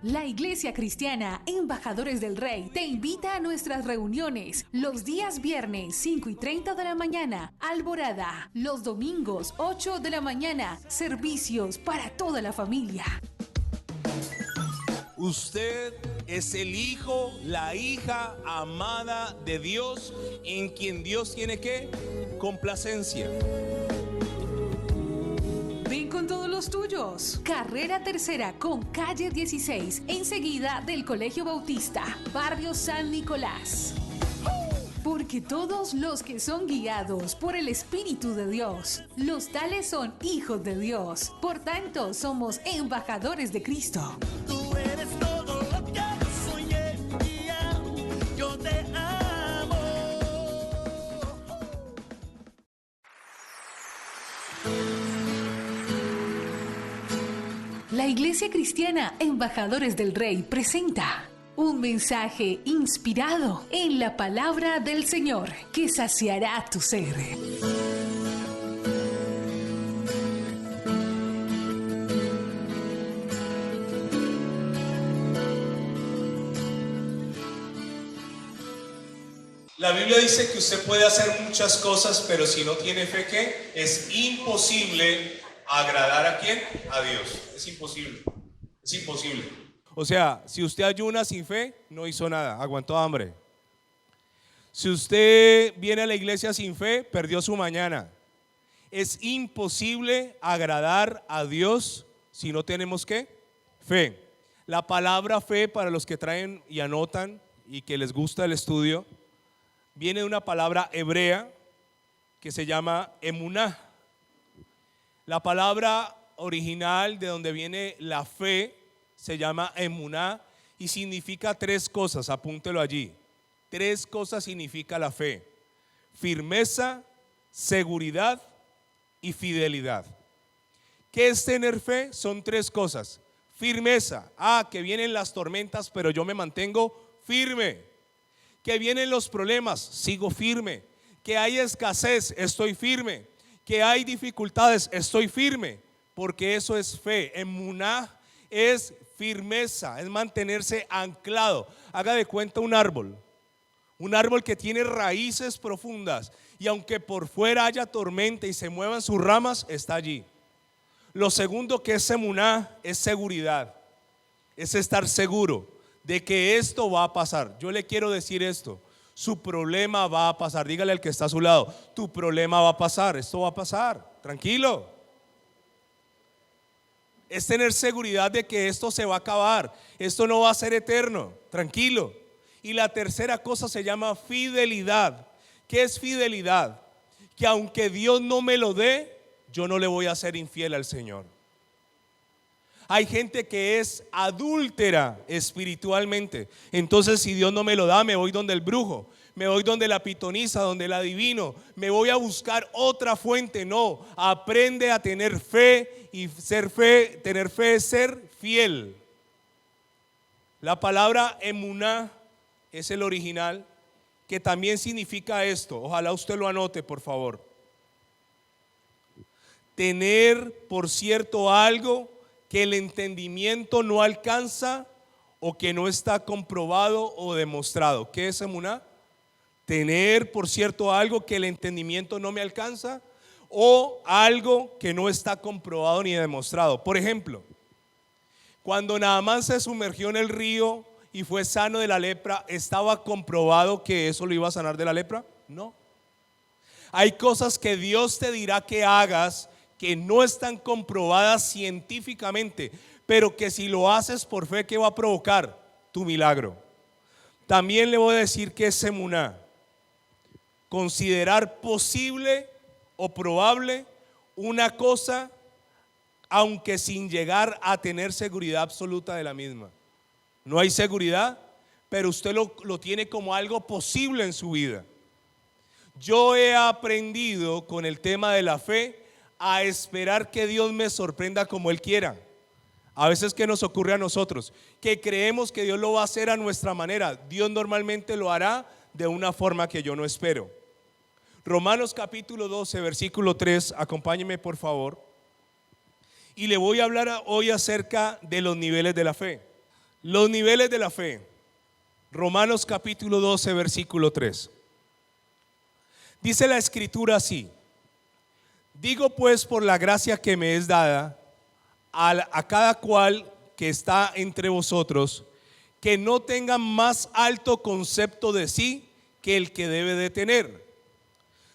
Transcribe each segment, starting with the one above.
La Iglesia Cristiana Embajadores del Rey te invita a nuestras reuniones los días viernes 5:30 de la mañana, Alborada, los domingos 8 de la mañana, servicios para toda la familia. Usted es el hijo, la hija amada de Dios, en quien Dios tiene ¿qué? Complacencia. Ven con todos los tuyos. Carrera Tercera con calle 16, enseguida del Colegio Bautista, barrio San Nicolás. Porque todos los que son guiados por el Espíritu de Dios, los tales son hijos de Dios. Por tanto, somos embajadores de Cristo. Tú eres todo lo que soñé, yo te amo. La Iglesia Cristiana Embajadores del Rey presenta un mensaje inspirado en la palabra del Señor que saciará tu ser. La Biblia dice que usted puede hacer muchas cosas, pero si no tiene fe, ¿qué? Es imposible agradar ¿a quién? A Dios. Es imposible. Es imposible. O sea, si usted ayuna sin fe, no hizo nada, aguantó hambre. Si usted viene a la iglesia sin fe, perdió su mañana. Es imposible agradar a Dios si no tenemos ¿qué? Fe. La palabra fe, para los que traen y anotan y que les gusta el estudio, viene de una palabra hebrea que se llama emuná. La palabra original de donde viene la fe se llama emuná y significa tres cosas, apúntelo allí. Tres cosas significa la fe: firmeza, seguridad y fidelidad. ¿Qué es tener fe? Son tres cosas. Firmeza, que vienen las tormentas, pero yo me mantengo firme. Que vienen los problemas, sigo firme. Que hay escasez, estoy firme. Que hay dificultades, estoy firme. Porque eso es fe. Emuná es firmeza, es mantenerse anclado. Haga de cuenta un árbol que tiene raíces profundas, y aunque por fuera haya tormenta y se muevan sus ramas, está allí. Lo segundo que es emuná es seguridad, es estar seguro de que esto va a pasar. Yo le quiero decir esto: su problema va a pasar. Dígale al que está a su lado: tu problema va a pasar, esto va a pasar, tranquilo. Es tener seguridad de que esto se va a acabar, esto no va a ser eterno, tranquilo. Y la tercera cosa se llama fidelidad. ¿Qué es fidelidad? Que aunque Dios no me lo dé, yo no le voy a ser infiel al Señor. Hay gente que es adúltera espiritualmente. Entonces, si Dios no me lo da, me voy donde el brujo, me voy donde la pitonisa, donde el adivino, me voy a buscar otra fuente. No, aprende a tener fe, y tener fe es ser fiel. La palabra emuná es el original, que también significa esto. Ojalá usted lo anote, por favor. Tener por cierto algo que el entendimiento no alcanza o que no está comprobado o demostrado. ¿Qué es emuná? Tener por cierto algo que el entendimiento no me alcanza o algo que no está comprobado ni demostrado. Por ejemplo, cuando Naamán se sumergió en el río y fue sano de la lepra, ¿estaba comprobado que eso lo iba a sanar de la lepra? No. Hay cosas que Dios te dirá que hagas que no están comprobadas científicamente, pero que si lo haces por fe, ¿qué va a provocar? Tu milagro. También le voy a decir que es emuná: considerar posible o probable una cosa, aunque sin llegar a tener seguridad absoluta de la misma. No hay seguridad, pero usted lo tiene como algo posible en su vida. Yo he aprendido con el tema de la fe a esperar que Dios me sorprenda como Él quiera. A veces, ¿qué nos ocurre a nosotros? Que creemos que Dios lo va a hacer a nuestra manera. Dios normalmente lo hará de una forma que yo no espero. Romanos capítulo 12, versículo 3, acompáñeme por favor. Y le voy a hablar hoy acerca de los niveles de la fe. Los niveles de la fe. Romanos capítulo 12, versículo 3. Dice la escritura así: digo pues por la gracia que me es dada a cada cual que está entre vosotros, que no tenga más alto concepto de sí que el que debe de tener,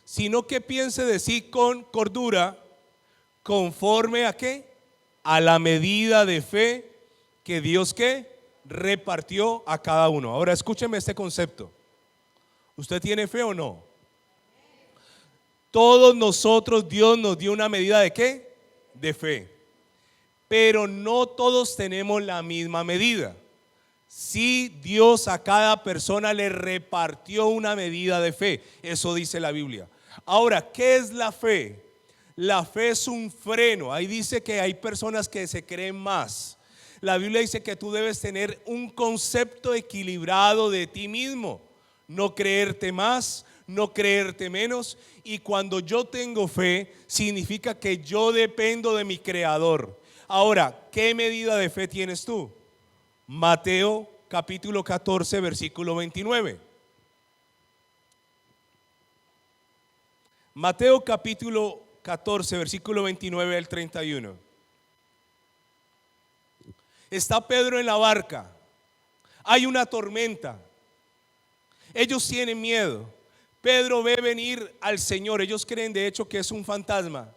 sino que piense de sí con cordura, conforme a ¿qué? A la medida de fe que Dios ¿qué? Repartió a cada uno. Ahora escúcheme este concepto. ¿Usted tiene fe o no? Todos nosotros, Dios nos dio una medida de ¿qué? De fe. Pero no todos tenemos la misma medida. Sí, Dios a cada persona le repartió una medida de fe. Eso dice la Biblia. Ahora, ¿qué es la fe? La fe es un freno. Ahí dice que hay personas que se creen más. La Biblia dice que tú debes tener un concepto equilibrado de ti mismo. No creerte más, no creerte menos. Y cuando yo tengo fe, significa que yo dependo de mi Creador. Ahora, ¿qué medida de fe tienes tú? Mateo capítulo 14, versículo 29. Mateo capítulo 14, versículo 29 al 31. Está Pedro en la barca. Hay una tormenta. Ellos tienen miedo. Pedro ve venir al Señor. Ellos creen de hecho que es un fantasma.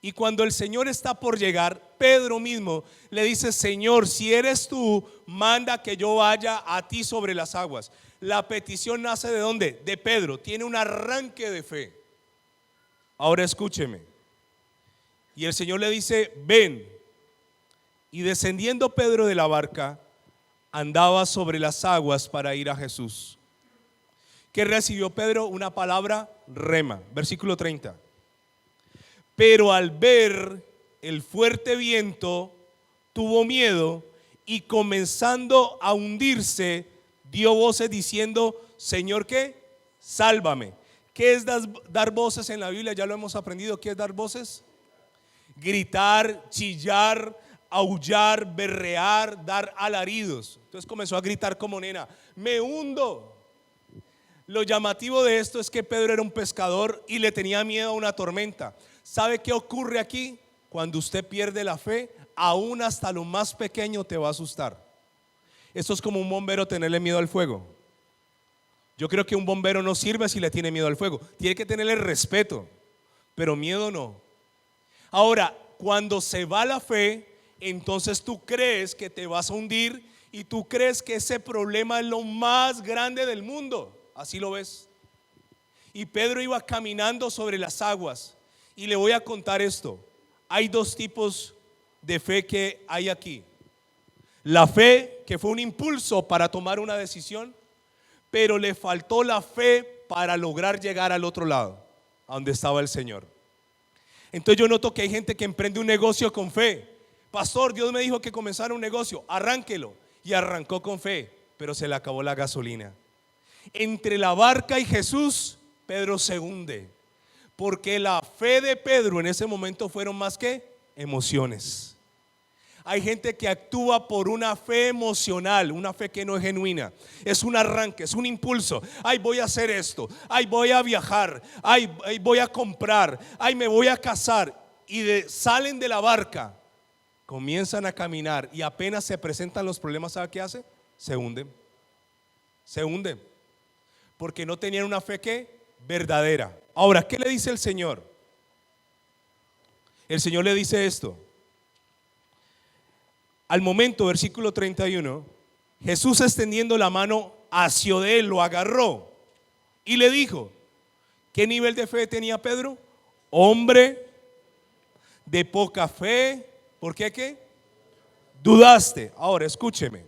Y cuando el Señor está por llegar, Pedro mismo le dice: Señor, si eres tú, manda que yo vaya a ti sobre las aguas. La petición nace ¿de dónde? De Pedro. Tiene un arranque de fe. Ahora escúcheme. Y el Señor le dice: ven. Y descendiendo Pedro de la barca, andaba sobre las aguas para ir a Jesús. ¿Qué recibió Pedro? Una palabra rema. Versículo 30. Pero al ver el fuerte viento, tuvo miedo y comenzando a hundirse, dio voces diciendo: Señor, ¿qué? Sálvame. ¿Qué es dar voces en la Biblia? Ya lo hemos aprendido. ¿Qué es dar voces? Gritar, chillar, aullar, berrear, dar alaridos. Entonces comenzó a gritar como nena: me hundo. Lo llamativo de esto es que Pedro era un pescador y le tenía miedo a una tormenta. ¿Sabe qué ocurre aquí? Cuando usted pierde la fe, aún hasta lo más pequeño te va a asustar. Esto es como un bombero tenerle miedo al fuego. Yo creo que un bombero no sirve si le tiene miedo al fuego. Tiene que tenerle respeto, pero miedo no. Ahora, cuando se va la fe, entonces tú crees que te vas a hundir y tú crees que ese problema es lo más grande del mundo. Así lo ves. Y Pedro iba caminando sobre las aguas. Y le voy a contar esto. Hay dos tipos de fe que hay aquí. La fe que fue un impulso para tomar una decisión, pero le faltó la fe para lograr llegar al otro lado, a donde estaba el Señor. Entonces yo noto que hay gente que emprende un negocio con fe. Pastor, Dios me dijo que comenzara un negocio, arránquelo. Y arrancó con fe, pero se le acabó la gasolina. Entre la barca y Jesús, Pedro se hunde. Porque la fe de Pedro en ese momento fueron más que emociones. Hay gente que actúa por una fe emocional, una fe que no es genuina. Es un arranque, es un impulso. Ay, voy a hacer esto. Ay, voy a viajar. Ay, voy a comprar. Ay, me voy a casar. Y salen de la barca, comienzan a caminar y apenas se presentan los problemas, ¿sabe qué hace? Se hunden. Se hunden. Porque no tenían una fe que verdadera. Ahora, ¿qué le dice el Señor? El Señor le dice esto. Al momento, versículo 31, Jesús extendiendo la mano hacia de él, lo agarró y le dijo: ¿qué nivel de fe tenía Pedro? Hombre de poca fe. ¿Por qué qué? Dudaste. Ahora escúcheme.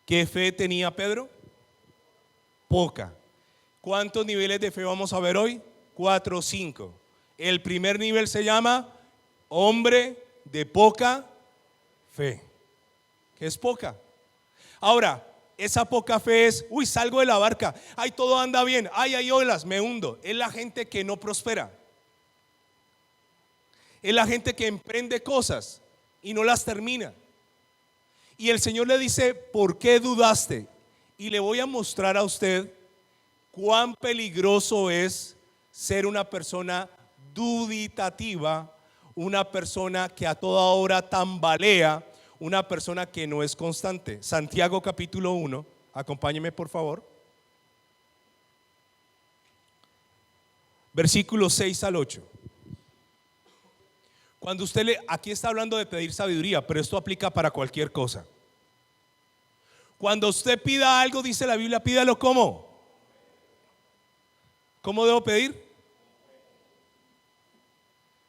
¿Qué fe tenía Pedro? Poca. ¿Cuántos niveles de fe vamos a ver hoy? 4 o 5. El primer nivel se llama hombre de poca fe. ¿Qué es poca? Ahora, esa poca fe es: uy, salgo de la barca, ay, todo anda bien, ay, hay olas, me hundo. Es la gente que no prospera. Es la gente que emprende cosas y no las termina. Y el Señor le dice, ¿por qué dudaste? Y le voy a mostrar a usted cuán peligroso es ser una persona duditativa, una persona que a toda hora tambalea, una persona que no es constante. Santiago capítulo 1, acompáñeme por favor. Versículos 6 al 8. Cuando aquí está hablando de pedir sabiduría, pero esto aplica para cualquier cosa. Cuando usted pida algo, dice la Biblia, pídalo ¿cómo? ¿Cómo debo pedir?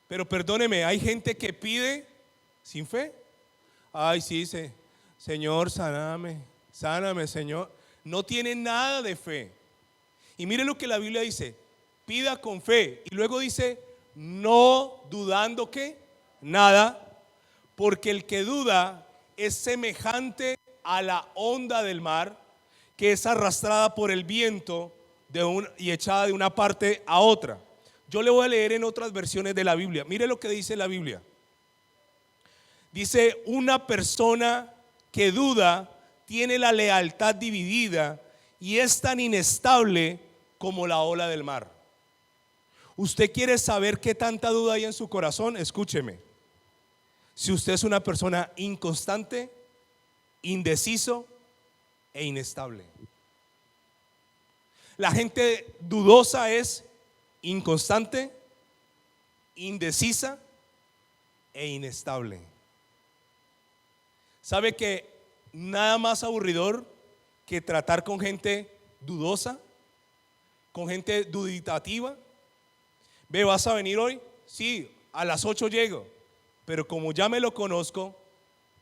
Pero perdóneme, hay gente que pide sin fe. Ay, sí, Señor, sáname, Señor. No tiene nada de fe. Y mire lo que la Biblia dice, pida con fe. Y luego dice, no dudando que nada, porque el que duda es semejante a la onda del mar, que es arrastrada por el viento y echada de una parte a otra. Yo le voy a leer en otras versiones de la Biblia. Mire lo que dice la Biblia. Dice, una persona que duda tiene la lealtad dividida y es tan inestable como la ola del mar. ¿Usted quiere saber qué tanta duda hay en su corazón? Escúcheme. Si usted es una persona inconstante, indeciso e inestable. La gente dudosa es inconstante, indecisa e inestable. ¿Sabe que nada más aburridor que tratar con gente dudosa, con gente duditativa? Ve, ¿vas a venir hoy? Sí, a las 8 llego, pero como ya me lo conozco,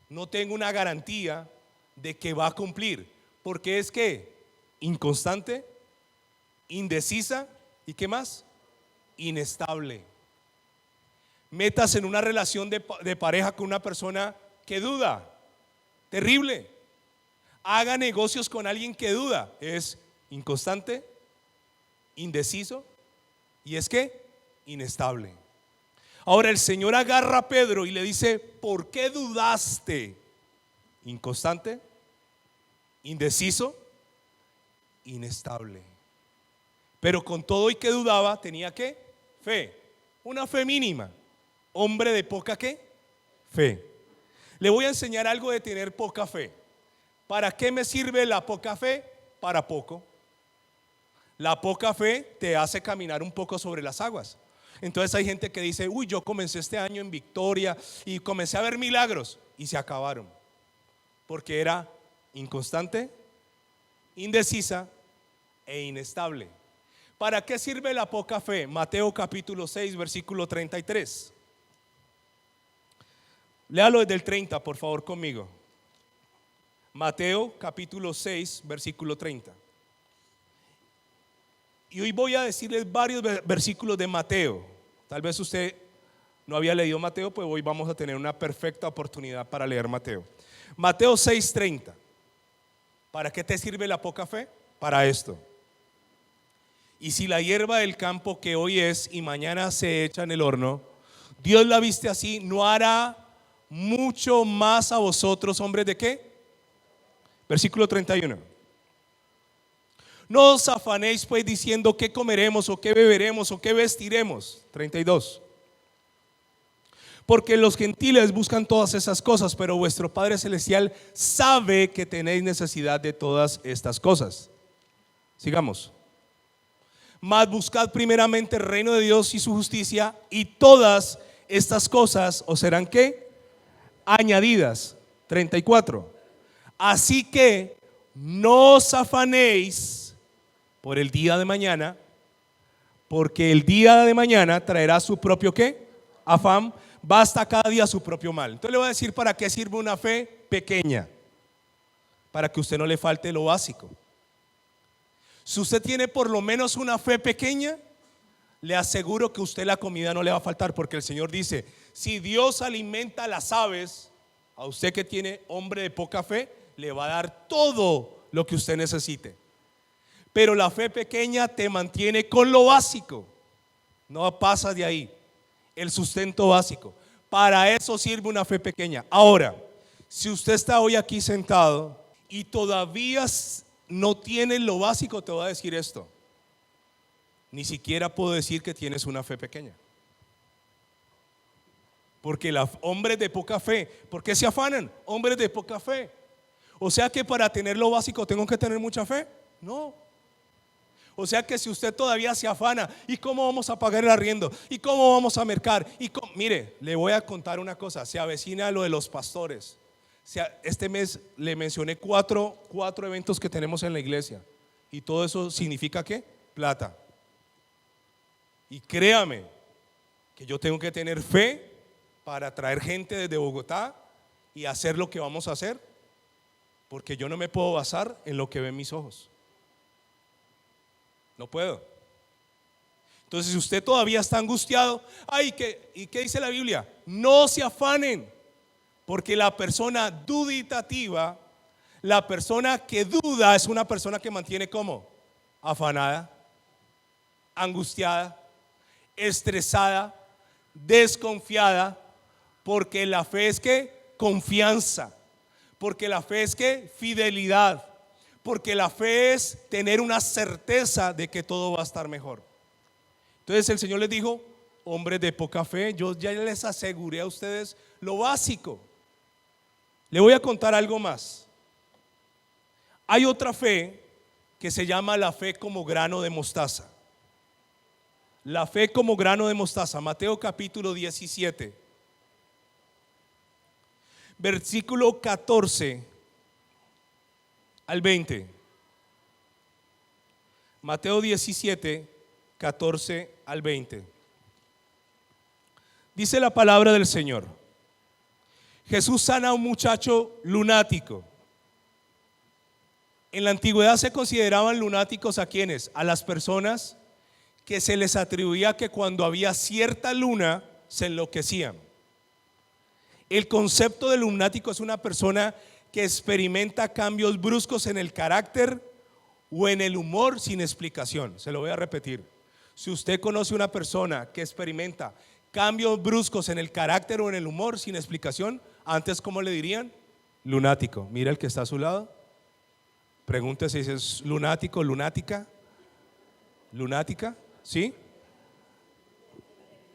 no tengo una garantía de que va a cumplir, porque es que inconstante, indecisa y ¿qué más? Inestable. Métase en una relación de pareja con una persona que duda. Terrible. Haga negocios con alguien que duda. Es inconstante, indeciso y es que inestable. Ahora el Señor agarra a Pedro y le dice, ¿por qué dudaste? Inconstante, indeciso, inestable. Pero con todo y que dudaba, tenía ¿qué? Fe. Una fe mínima. Hombre de poca ¿qué? Fe. Le voy a enseñar algo de tener poca fe. ¿Para qué me sirve la poca fe? Para poco. La poca fe te hace caminar un poco sobre las aguas. Entonces hay gente que dice, uy, yo comencé este año en victoria y comencé a ver milagros y se acabaron. Porque era inconstante, indecisa e inestable. ¿Para qué sirve la poca fe? Mateo capítulo 6, versículo 33. Léalo desde el 30, por favor, conmigo. Mateo capítulo 6, versículo 30. Y hoy voy a decirles varios versículos de Mateo. Tal vez usted no había leído Mateo, pues hoy vamos a tener una perfecta oportunidad para leer Mateo. Mateo 6:30. ¿Para qué te sirve la poca fe? Para esto. Y si la hierba del campo que hoy es y mañana se echa en el horno, Dios la viste así, ¿no hará mucho más a vosotros, hombres de qué? Versículo 31. No os afanéis pues diciendo qué comeremos o qué beberemos o qué vestiremos. 32. Porque los gentiles buscan todas esas cosas, pero vuestro Padre Celestial sabe que tenéis necesidad de todas estas cosas. Sigamos. Mas buscad primeramente el reino de Dios y su justicia, y todas estas cosas os serán ¿qué? Añadidas. 34. Así que no os afanéis por el día de mañana, porque el día de mañana traerá su propio ¿qué? Afán. Basta cada día su propio mal. Entonces le voy a decir para qué sirve una fe pequeña. Para que usted no le falte lo básico. Si usted tiene por lo menos una fe pequeña, le aseguro que a usted la comida no le va a faltar, porque el Señor dice, si Dios alimenta a las aves, a usted que tiene hombre de poca fe, le va a dar todo lo que usted necesite. Pero la fe pequeña te mantiene con lo básico, no pasas de ahí, el sustento básico. Para eso sirve una fe pequeña. Ahora, Si usted está hoy aquí sentado y todavía no tiene lo básico, te voy a decir esto: ni siquiera puedo decir que tienes una fe pequeña. Porque los hombres de poca fe, ¿por qué se afanan? Hombres de poca fe. O sea que para tener lo básico tengo que tener mucha fe. No. O sea que si usted todavía se afana, ¿y cómo vamos a pagar el arriendo? ¿Y cómo vamos a mercar? Mire, le voy a contar una cosa. Se avecina lo de los pastores. Este mes le mencioné cuatro eventos que tenemos en la iglesia. Y todo eso significa ¿qué? Plata. Y créame que yo tengo que tener fe para traer gente desde Bogotá y hacer lo que vamos a hacer, porque yo no me puedo basar en lo que ven mis ojos. No puedo. Entonces, si usted todavía está angustiado, ¿y qué dice la Biblia? No se afanen, porque la persona duditativa, la persona que duda, es una persona que mantiene ¿cómo? Afanada, angustiada, estresada, desconfiada. Porque la fe es ¿qué? Confianza. Porque la fe es ¿qué? Fidelidad. Porque la fe es tener una certeza de que todo va a estar mejor. Entonces el Señor les dijo: hombres de poca fe, yo ya les aseguré a ustedes lo básico. Le voy a contar algo más. Hay otra fe que se llama la fe como grano de mostaza. La fe como grano de mostaza. Mateo capítulo 17. Versículo 14 al 20. Mateo 17, 14 al 20. Dice la palabra del Señor: Jesús sana a un muchacho lunático. En la antigüedad se consideraban lunáticos ¿a quiénes? A las personas que se les atribuía que cuando había cierta luna se enloquecían. El concepto de lunático es una persona que experimenta cambios bruscos en el carácter o en el humor sin explicación. Se lo voy a repetir. Si usted conoce una persona que experimenta cambios bruscos en el carácter o en el humor sin explicación, antes ¿cómo le dirían? Lunático. Mira el que está a su lado. Pregúntese si es lunático, lunática. Lunática, ¿sí?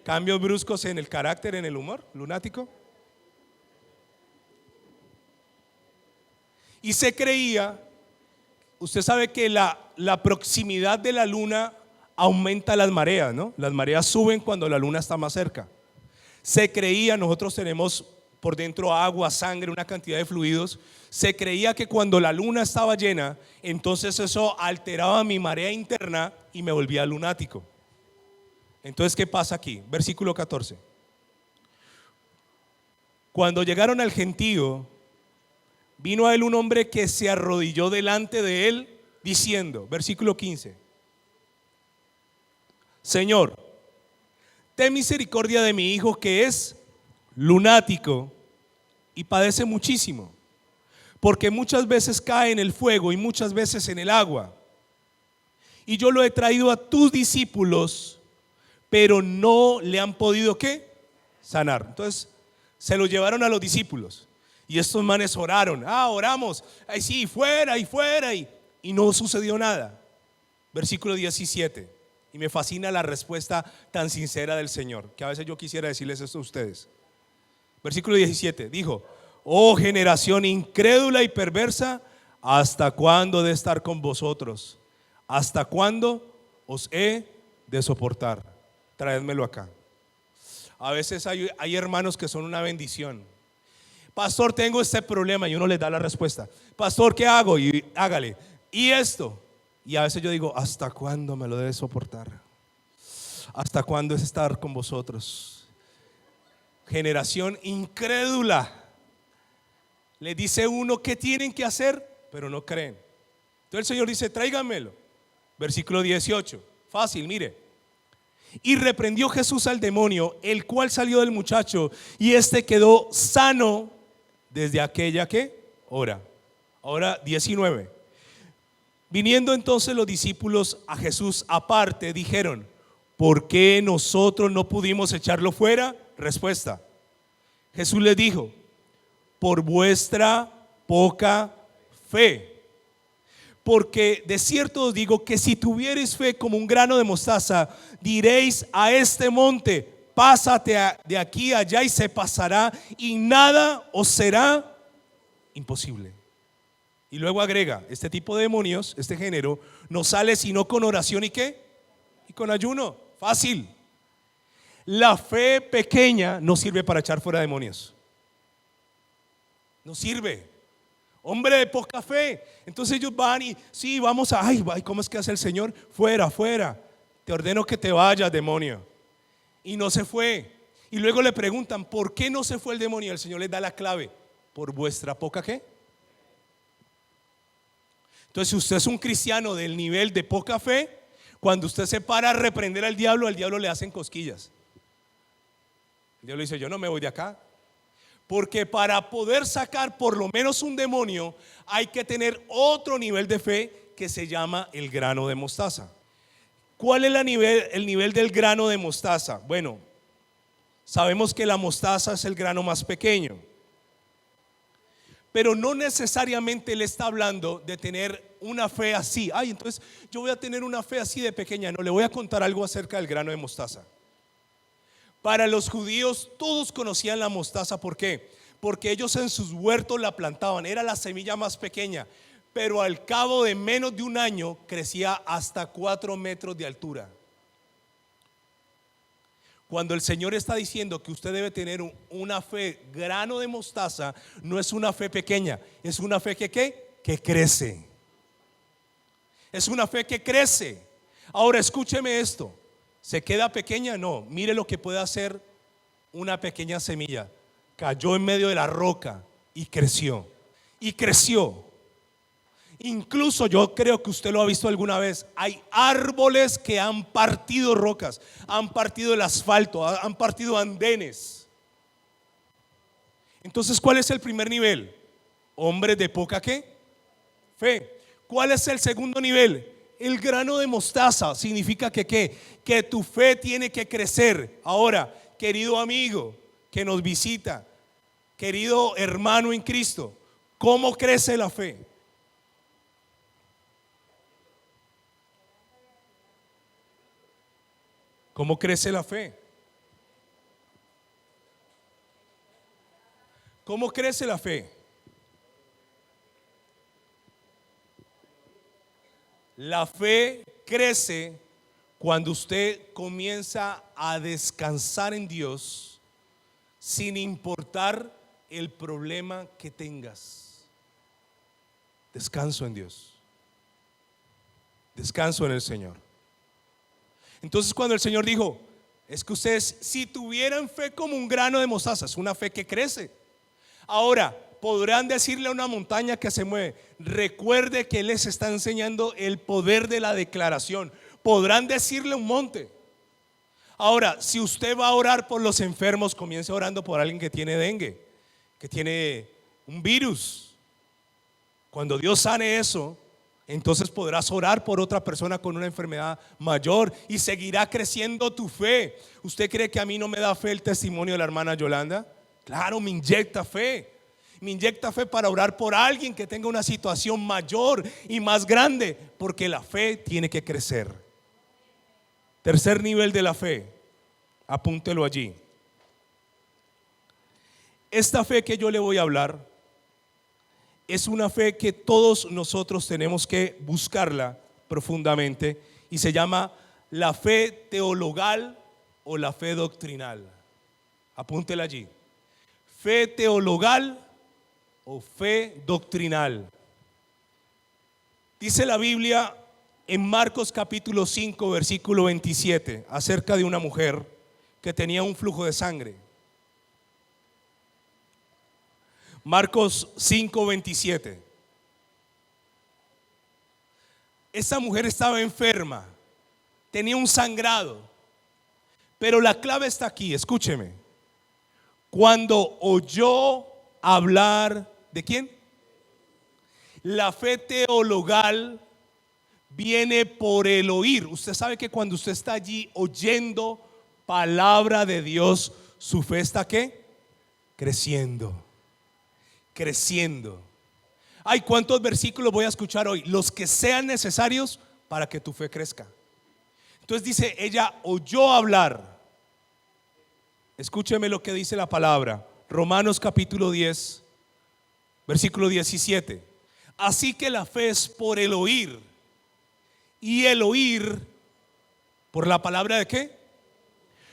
Cambios bruscos en el carácter, en el humor, lunático. Y se creía, usted sabe que la proximidad de la luna aumenta las mareas, ¿no? Las mareas suben cuando la luna está más cerca. Se creía, nosotros tenemos por dentro agua, sangre, una cantidad de fluidos. Se creía que cuando la luna estaba llena, entonces eso alteraba mi marea interna y me volvía lunático. Entonces, ¿qué pasa aquí? Versículo 14. Cuando llegaron al gentío, vino a él un hombre que se arrodilló delante de él diciendo, versículo 15: Señor, ten misericordia de mi hijo que es lunático y padece muchísimo, porque muchas veces cae en el fuego y muchas veces en el agua. Y yo lo he traído a tus discípulos, pero no le han podido ¿qué? Sanar. Entonces se lo llevaron a los discípulos. Y estos manes oraron, oramos, ay sí, fuera y fuera, y no sucedió nada. Versículo 17. Y me fascina la respuesta tan sincera del Señor, que a veces yo quisiera decirles esto a ustedes. Versículo 17, dijo: oh generación incrédula y perversa, ¿hasta cuándo he de estar con vosotros? ¿Hasta cuándo os he de soportar? Traédmelo acá. A veces hay hermanos que son una bendición. Pastor, tengo este problema, y uno les da la respuesta. Pastor, ¿qué hago? Y hágale. Y esto. Y a veces yo digo: ¿hasta cuándo me lo debe soportar? ¿Hasta cuándo es estar con vosotros? Generación incrédula. Le dice uno qué tienen que hacer, pero no creen. Entonces el Señor dice: tráiganmelo. Versículo 18. Fácil, mire. Y reprendió Jesús al demonio, el cual salió del muchacho, y este quedó sano desde aquella ¿qué? Hora. Ahora 19. Viniendo entonces los discípulos a Jesús aparte, dijeron: ¿por qué nosotros no pudimos echarlo fuera? Respuesta: Jesús les dijo: por vuestra poca fe. Porque de cierto os digo que si tuviereis fe como un grano de mostaza, diréis a este monte, pásate de aquí a allá, y se pasará, y nada os será imposible. Y luego agrega, este tipo de demonios, este género, no sale sino con oración y ¿qué? Y con ayuno. Fácil. La fe pequeña no sirve para echar fuera demonios. No sirve. Hombre de poca fe. Entonces ellos van y sí, vamos a, ay, ¿cómo es que hace el Señor? Fuera, fuera. Te ordeno que te vayas, demonio. Y no se fue. Y luego le preguntan, ¿por qué no se fue el demonio? El Señor les da la clave. ¿Por vuestra poca qué? Entonces, si usted es un cristiano del nivel de poca fe, cuando usted se para a reprender al diablo le hacen cosquillas. El diablo dice, yo no me voy de acá. Porque para poder sacar por lo menos un demonio, hay que tener otro nivel de fe que se llama el grano de mostaza. ¿Cuál es el nivel del grano de mostaza? Bueno, sabemos que la mostaza es el grano más pequeño, pero no necesariamente él está hablando de tener una fe así. Ay, entonces yo voy a tener una fe así de pequeña. No, le voy a contar algo acerca del grano de mostaza. Para los judíos todos conocían la mostaza. ¿Por qué? Porque ellos en sus huertos la plantaban. Era la semilla más pequeña, pero al cabo de menos de un año crecía hasta 4 metros de altura. Cuando el Señor está diciendo que usted debe tener una fe grano de mostaza, no es una fe pequeña, es una fe que crece. Es una fe que crece. Ahora escúcheme esto. ¿Se queda pequeña? No. Mire lo que puede hacer una pequeña semilla. Cayó en medio de la roca y creció. Y creció. Incluso yo creo que usted lo ha visto alguna vez. Hay árboles que han partido rocas, han partido el asfalto, han partido andenes. Entonces, ¿cuál es el primer nivel? Hombres de poca ¿qué? Fe. ¿Cuál es el segundo nivel? El grano de mostaza. Significa que ¿qué? Que tu fe tiene que crecer. Ahora, querido amigo que nos visita, querido hermano en Cristo, ¿cómo crece la fe? ¿Cómo crece la fe? ¿Cómo crece la fe? La fe crece cuando usted comienza a descansar en Dios sin importar el problema que tengas. Descanso en Dios. Descanso en el Señor. Entonces cuando el Señor dijo, es que ustedes si tuvieran fe como un grano de mostaza, es una fe que crece. Ahora, podrán decirle a una montaña que se mueve, recuerde que Él les está enseñando el poder de la declaración. Podrán decirle a un monte. Ahora, si usted va a orar por los enfermos, comience orando por alguien que tiene dengue, que tiene un virus. Cuando Dios sane eso, entonces podrás orar por otra persona con una enfermedad mayor y seguirá creciendo tu fe. ¿Usted cree que a mí no me da fe el testimonio de la hermana Yolanda? Claro, me inyecta fe. Me inyecta fe para orar por alguien que tenga una situación mayor y más grande, porque la fe tiene que crecer. Tercer nivel de la fe, apúntelo allí. Esta fe que yo le voy a hablar es una fe que todos nosotros tenemos que buscarla profundamente y se llama la fe teologal o la fe doctrinal. Apúntela allí. Fe teologal o fe doctrinal. Dice la Biblia en Marcos capítulo 5 versículo 27 acerca de una mujer que tenía un flujo de sangre. Marcos 5:27. Esa mujer estaba enferma, tenía un sangrado, pero la clave está aquí, escúcheme. Cuando oyó hablar ¿de quién? La fe teologal viene por el oír. Usted sabe que cuando usted está allí oyendo palabra de Dios, su fe está ¿qué? Creciendo. creciendo. Ay, ¿cuántos versículos voy a escuchar hoy? Los que sean necesarios para que tu fe crezca. Entonces dice, ella oyó hablar. Escúcheme lo que dice la palabra. Romanos capítulo 10, versículo 17. Así que la fe es por el oír, y el oír por la palabra ¿de qué?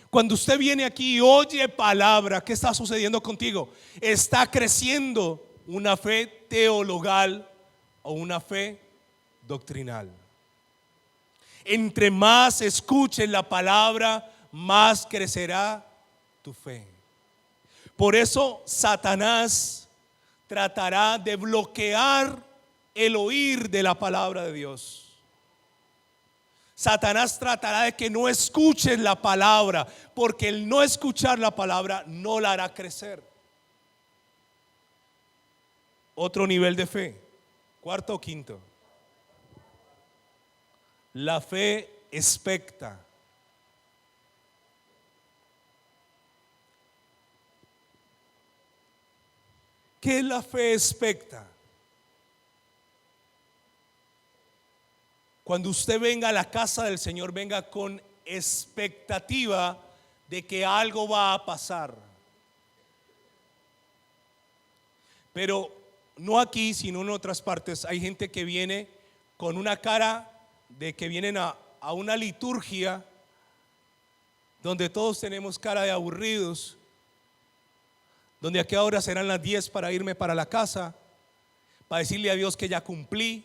Cuando usted viene aquí y oye palabra, ¿qué está sucediendo contigo? Está creciendo una fe teologal o una fe doctrinal. Entre más escuches la palabra, más crecerá tu fe. Por eso Satanás tratará de bloquear el oír de la palabra de Dios. Satanás tratará de que no escuches la palabra, porque el no escuchar la palabra no la hará crecer. Otro nivel de fe, cuarto o quinto. La fe expecta. ¿Qué es la fe expecta? Cuando usted venga a la casa del Señor, venga con expectativa de que algo va a pasar. Pero no aquí, sino en otras partes. Hay gente que viene con una cara de que vienen a una liturgia donde todos tenemos cara de aburridos, donde a qué hora serán las 10 para irme para la casa, para decirle a Dios que ya cumplí,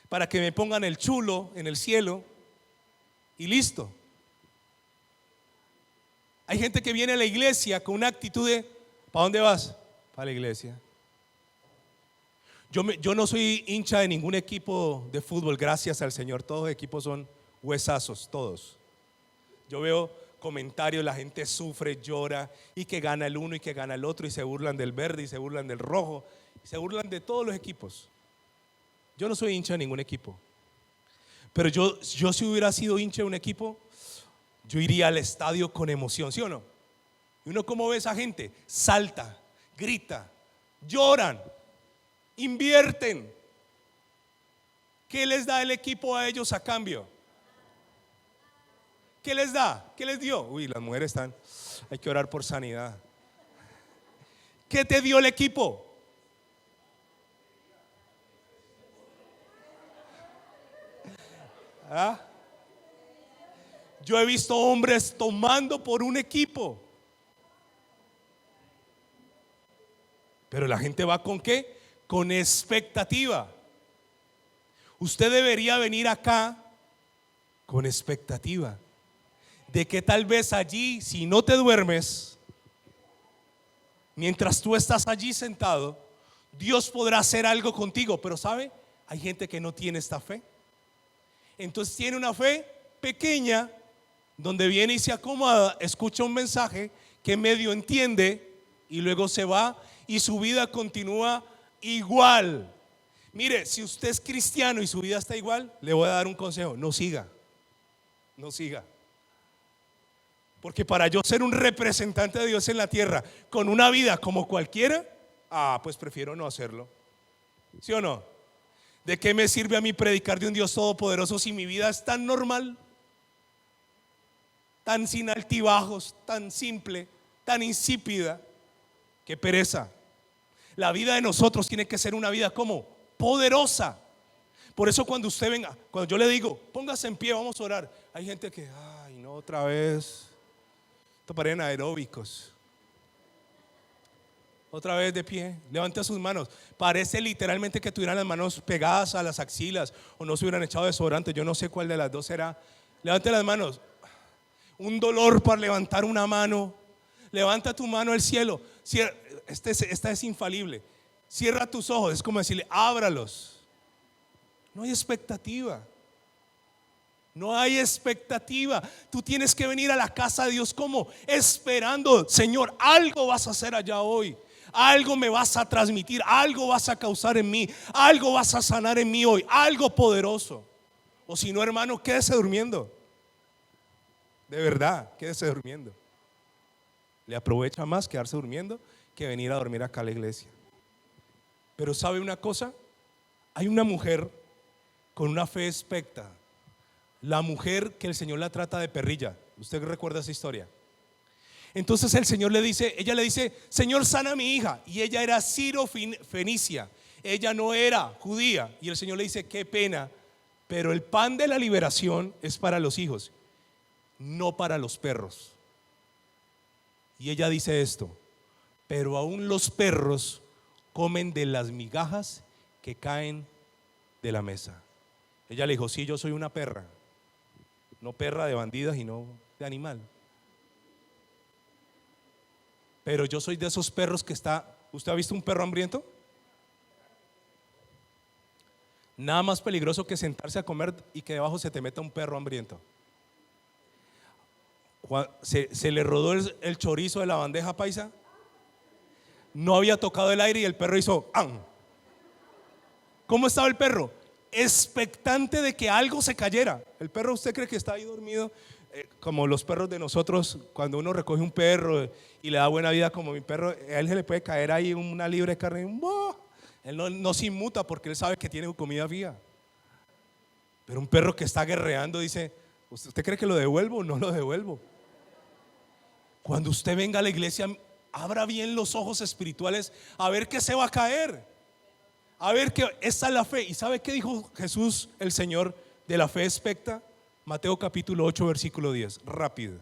para que me pongan el chulo en el cielo y listo. Hay gente que viene a la iglesia con una actitud de ¿para dónde vas? Para la iglesia. Yo no soy hincha de ningún equipo de fútbol, gracias al Señor. Todos los equipos son huesazos, todos. Yo veo comentarios, la gente sufre, llora, y que gana el uno y que gana el otro, y se burlan del verde y se burlan del rojo, y se burlan de todos los equipos. Yo no soy hincha de ningún equipo, pero yo si hubiera sido hincha de un equipo, yo iría al estadio con emoción, ¿sí o no? Y uno, ¿cómo ve a esa gente? Salta, grita, lloran, invierten. ¿Qué les da el equipo a ellos a cambio? ¿Qué les da? ¿Qué les dio? Uy, las mujeres están, hay que orar por sanidad. ¿Qué te dio el equipo? ¿Ah? Yo he visto hombres tomando por un equipo, pero la gente va ¿con qué? Con expectativa. Usted debería venir acá con expectativa de que tal vez allí, si no te duermes, mientras tú estás allí sentado, Dios podrá hacer algo contigo. Pero ¿sabe? Hay gente que no tiene esta fe. Entonces tiene una fe pequeña, donde viene y se acomoda, escucha un mensaje que medio entiende y luego se va y su vida continúa igual. Mire, si usted es cristiano y su vida está igual, le voy a dar un consejo: no siga, no siga. Porque para yo ser un representante de Dios en la tierra con una vida como cualquiera, pues prefiero no hacerlo. ¿Sí o no? ¿De qué me sirve a mí predicar de un Dios todopoderoso si mi vida es tan normal, tan sin altibajos, tan simple, tan insípida? Qué pereza. La vida de nosotros tiene que ser una vida como poderosa. Por eso cuando usted venga, cuando yo le digo póngase en pie, vamos a orar, hay gente que ay no, otra vez. Esto parecen aeróbicos. Otra vez de pie, levanta sus manos. Parece literalmente que tuvieran las manos pegadas a las axilas o no se hubieran echado desodorante. Yo no sé cuál de las dos será. Levante las manos. Un dolor para levantar una mano. Levanta tu mano al cielo. Esta es infalible. Cierra tus ojos. Es como decirle, ábralos. No hay expectativa. No hay expectativa. Tú tienes que venir a la casa de Dios como esperando, Señor, algo vas a hacer allá hoy. Algo me vas a transmitir, algo vas a causar en mí, algo vas a sanar en mí hoy, algo poderoso. O si no, hermano, quédese durmiendo. De verdad, quédese durmiendo. Le aprovecha más quedarse durmiendo que venir a dormir acá a la iglesia. Pero ¿sabe una cosa? Hay una mujer con una fe expecta, la mujer que el Señor la trata de perrilla. ¿Usted recuerda esa historia? Entonces el Señor le dice, ella le dice: Señor, sana a mi hija. Y ella era Ciro-Fenicia, ella no era judía. Y el Señor le dice: qué pena, pero el pan de la liberación es para los hijos, no para los perros. Y ella dice esto: pero aún los perros comen de las migajas que caen de la mesa. Ella le dijo: sí, yo soy una perra, no perra de bandidas y no de animal, pero yo soy de esos perros que está. ¿Usted ha visto un perro hambriento? Nada más peligroso que sentarse a comer y que debajo se te meta un perro hambriento. Se le rodó el chorizo de la bandeja paisa, no había tocado el aire y el perro hizo ¡am! ¿Cómo estaba el perro? Expectante de que algo se cayera. El perro, ¿usted cree que está ahí dormido? Como los perros de nosotros, cuando uno recoge un perro y le da buena vida, como mi perro, a él se le puede caer ahí una libra de carne, él no se inmuta porque él sabe que tiene comida fija. Pero un perro que está guerreando dice: ¿usted cree que lo devuelvo o no lo devuelvo? Cuando usted venga a la iglesia, abra bien los ojos espirituales a ver qué se va a caer, a ver que esta es la fe. ¿Y sabe qué dijo Jesús, el Señor, de la fe expecta? Mateo capítulo 8 versículo 10, rápido.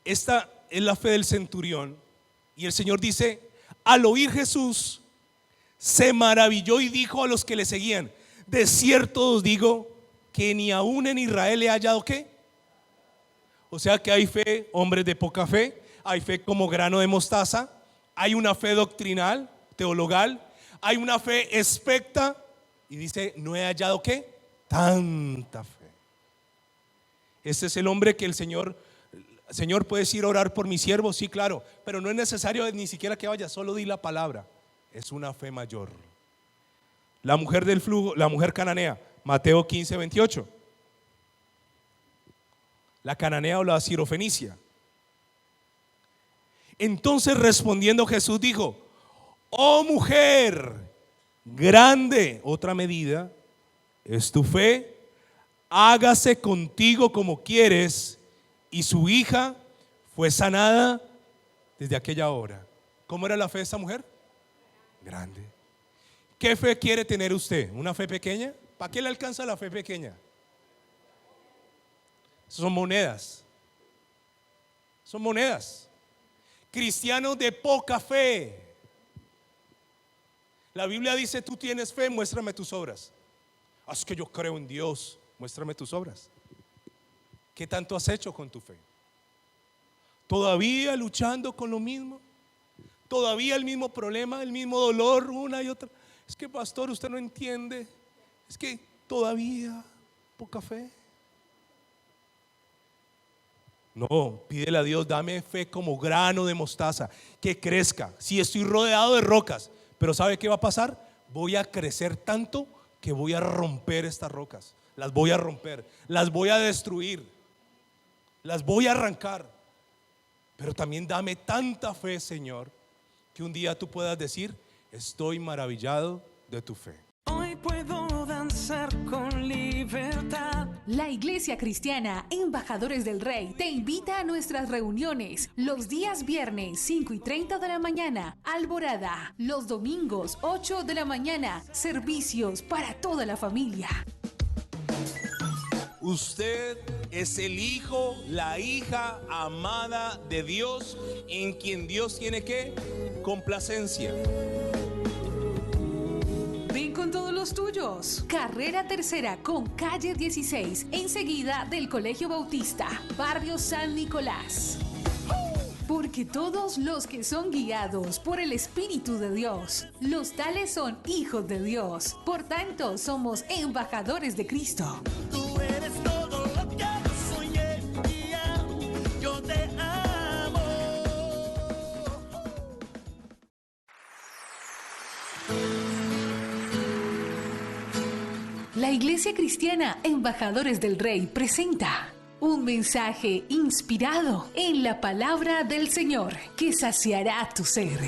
Esta es la fe del centurión. Y el Señor dice: al oír Jesús, se maravilló y dijo a los que le seguían: de cierto os digo que ni aún en Israel he hallado ¿qué? O sea que hay fe, hombres de poca fe, hay fe como grano de mostaza, hay una fe doctrinal, teologal, hay una fe expecta, y dice: no he hallado ¿qué? Tanta fe. Este es el hombre que el Señor, ¿puedes ir a orar por mi siervo? Sí, claro, pero no es necesario ni siquiera que vaya, solo di la palabra. Es una fe mayor. La mujer del flujo, la mujer cananea, Mateo 15, 28. La cananea o la sirofenicia. Entonces respondiendo Jesús dijo: oh mujer, grande, otra medida, es tu fe, hágase contigo como quieres. Y su hija fue sanada desde aquella hora. ¿Cómo era la fe de esta mujer? Grande. ¿Qué fe quiere tener usted? ¿Una fe pequeña? ¿Para qué le alcanza la fe pequeña? Son monedas. Son monedas. Cristianos de poca fe. La Biblia dice: tú tienes fe, muéstrame tus obras. Es que yo creo en Dios, muéstrame tus obras. ¿Qué tanto has hecho con tu fe? ¿Todavía luchando con lo mismo? ¿Todavía el mismo problema, el mismo dolor una y otra? Es que pastor, usted no entiende. Es que todavía poca fe. No, pídele a Dios: dame fe como grano de mostaza, que crezca. Si estoy rodeado de rocas, pero ¿sabe qué va a pasar? Voy a crecer tanto que voy a romper estas rocas. Las voy a romper, las voy a destruir, las voy a arrancar. Pero también dame tanta fe, Señor, que un día tú puedas decir: estoy maravillado de tu fe. Hoy puedo danzar con libertad. La Iglesia Cristiana Embajadores del Rey te invita a nuestras reuniones los días viernes 5:30 de la mañana, Alborada, los domingos 8 de la mañana, servicios para toda la familia. Usted es el hijo, la hija amada de Dios, en quien Dios tiene ¿qué? Complacencia. Ven con todos los tuyos. Carrera Tercera con calle 16, enseguida del Colegio Bautista, barrio San Nicolás. Porque todos los que son guiados por el Espíritu de Dios, los tales son hijos de Dios. Por tanto, somos embajadores de Cristo. Tú eres todo lo que soñé, yo te amo. La Iglesia Cristiana Embajadores del Rey presenta un mensaje inspirado en la palabra del Señor que saciará tu ser.